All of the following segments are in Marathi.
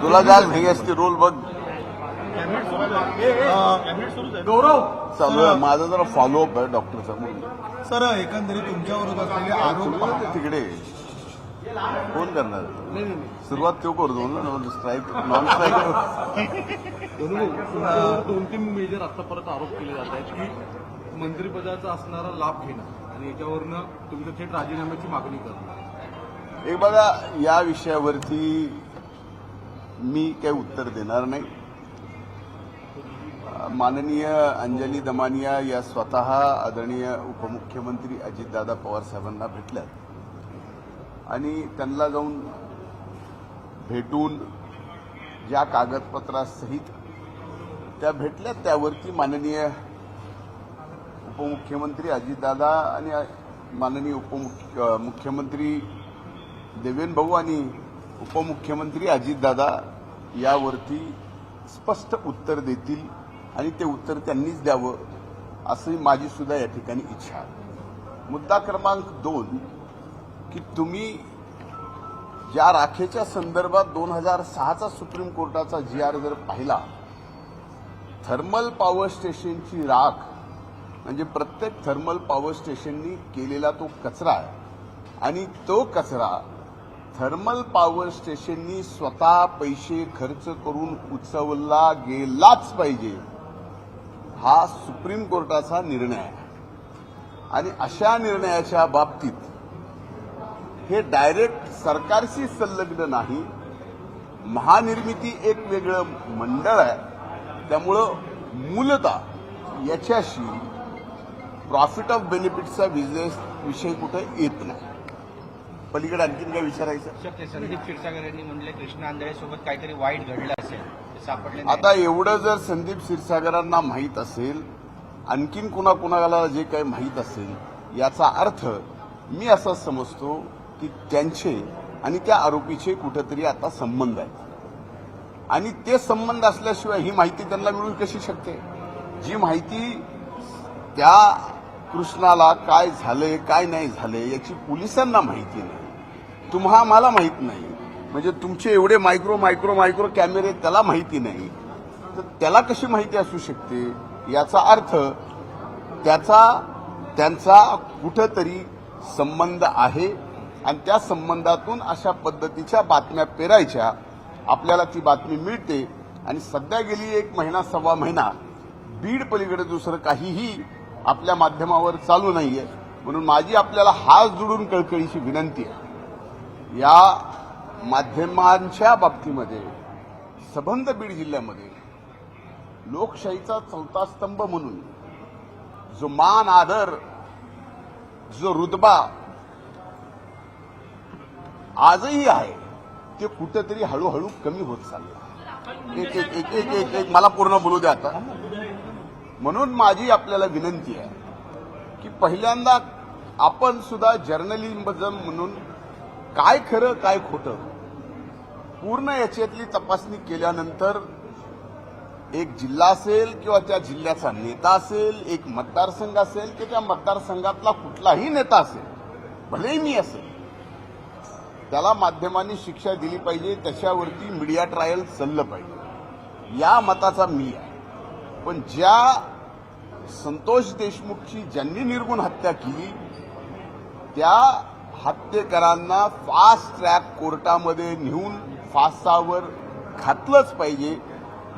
तुला काय घाई असते रोल बघ गौरव चालू आहे माझा जरा फॉलोअप आहे डॉक्टरचा सर एकंदरीत तुमच्यावर असलेले आरोप तिकडे कोण करणार सुरुवात तो करतो ना स्ट्राईक नॉन स्ट्राईक 2-3 मेजर आता परत आरोप केले जात आहेत की मंत्रिपदाचा असणारा लाभ घेणं आणि याच्यावरनं तुमचं थेट राजीनाम्याची मागणी करणं. एक बघा या विषयावरती मी काही उत्तर देणार नाही. माननीय अंजली दमानिया या स्वतः आदरणीय उपमुख्यमंत्री अजितदादा पवार साहेबांना भेटल्यात आणि त्यांना जाऊन भेटून ज्या कागदपत्रासहित त्या भेटल्यात त्यावरती माननीय उपमुख्यमंत्री अजितदादा आणि माननीय मुख्यमंत्री देवेंद्र भाऊ आणि उपमुख्यमंत्री अजितदादा यावरती स्पष्ट उत्तर देतील आणि ते उत्तर त्यांनीच द्यावं अशी माझी सुद्धा या ठिकाणी इच्छा आहे. मुद्दा क्रमांक 2 की तुम्ही ज्या राखेच्या संदर्भात 2006चा सुप्रीम कोर्टाचा GR जर पाहिला, थर्मल पॉवर स्टेशनची राख म्हणजे प्रत्येक थर्मल पॉवर स्टेशननी केलेला तो कचरा आहे आणि तो कचरा थर्मल पॉवर स्टेशननी स्वतः पैसे खर्च करून उचलला गेलाच पाहिजे हा सुप्रीम कोर्टाचा निर्णय आहे. आणि अशा निर्णयाच्या बाबतीत हे डायरेक्ट सरकारशी संलग्न नाही. महानिर्मिती एक वेगळं मंडळ आहे, त्यामुळं मूलतः याच्याशी प्रॉफिट ऑफ बेनिफिटचा विषय कुठे येत नाही. पलीकडे आणखीन काय विचारायचं? संदीप क्षीरसागर यांनी म्हणले कृष्णा आंधळे सोबत काहीतरी वाईट घडलं असेल सापडले. आता एवढं जर संदीप क्षीरसागरांना माहीत असेल, आणखीन कुणाकुणाला जे काही माहीत असेल, याचा अर्थ मी असा समजतो की त्यांचे आणि त्या आरोपीचे कुठेतरी आता संबंध आहेत आणि ते संबंध असल्याशिवाय ही माहिती त्यांना मिळू कशी शकते? जी माहिती त्या कृष्णाला काय झालंय काय नाही झालंय याची पोलिसांना माहिती नाही, तुम्हाला माहित नाही, म्हणजे तुमचे एवढे मायक्रो कॅमेरे त्याला माहिती नाही, तर त्याला कशी माहिती असू शकते? याचा अर्थ त्यांचा कुठंतरी संबंध आहे आणि त्या संबंधातून अशा पद्धतीच्या बातम्या पेरायच्या. आपल्याला ती बातमी मिळते आणि सध्या गेली 1 महिना सव्वा महिना बीड पलीकडे दुसरं काहीही आपल्या माध्यमावर चालू नाहीये. म्हणून माझी आपल्याला हात जोडून कळकळीची विनंती आहे, या माध्यमांच्या बाबतीमध्ये संबंध बीड जिल्ह्यामध्ये लोकशाहीचा 4था स्तंभ म्हणून जो मान आदर जो रुतबा आजही आहे ते कुठेतरी हळूहळू कमी होत चाललं. एक मला पूर्ण बोलू द्या आता. म्हणून माझी आपल्याला विनंती आहे की पहिल्यांदा आपण सुद्धा जर्नलिझम म्हणून काय खरं काय खोटं पूर्ण याच्यातली तपासणी केल्यानंतर एक जिल्हा असेल किंवा त्या जिल्ह्याचा नेता असेल, एक मतदारसंघ असेल की त्या मतदारसंघातला कुठलाही नेता असेल, भलेही मी असेल, त्याला माध्यमांनी शिक्षा दिली पाहिजे, त्याच्यावरती मीडिया ट्रायल चाललं पाहिजे, या मताचा मी आहे. पण ज्या संतोष देशमुखची ज्यांनी निर्गुण हत्या केली त्या हत्येकरांना फास्ट ट्रॅक कोर्टामध्ये नेऊन फासावर घातलंच पाहिजे.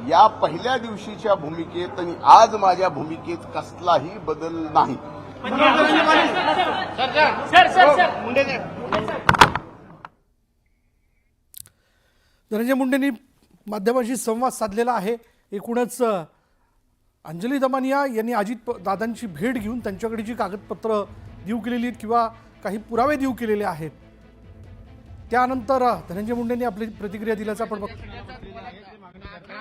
या पहिल्या दिवशीच्या भूमिकेत आणि आज माझ्या भूमिकेत कसलाही बदल नाही. धनंजय मुंडेंनी माध्यमांशी संवाद साधलेला आहे. एकूणच अंजली दमानिया यांनी अजित दादांची भेट घेऊन त्यांच्याकडे जी कागदपत्र देऊ केलेली आहेत किंवा काही पुरावे देऊ केलेले आहेत त्यानंतर धनंजय मुंडेंनी आपली प्रतिक्रिया दिल्याचा आपण बघतो.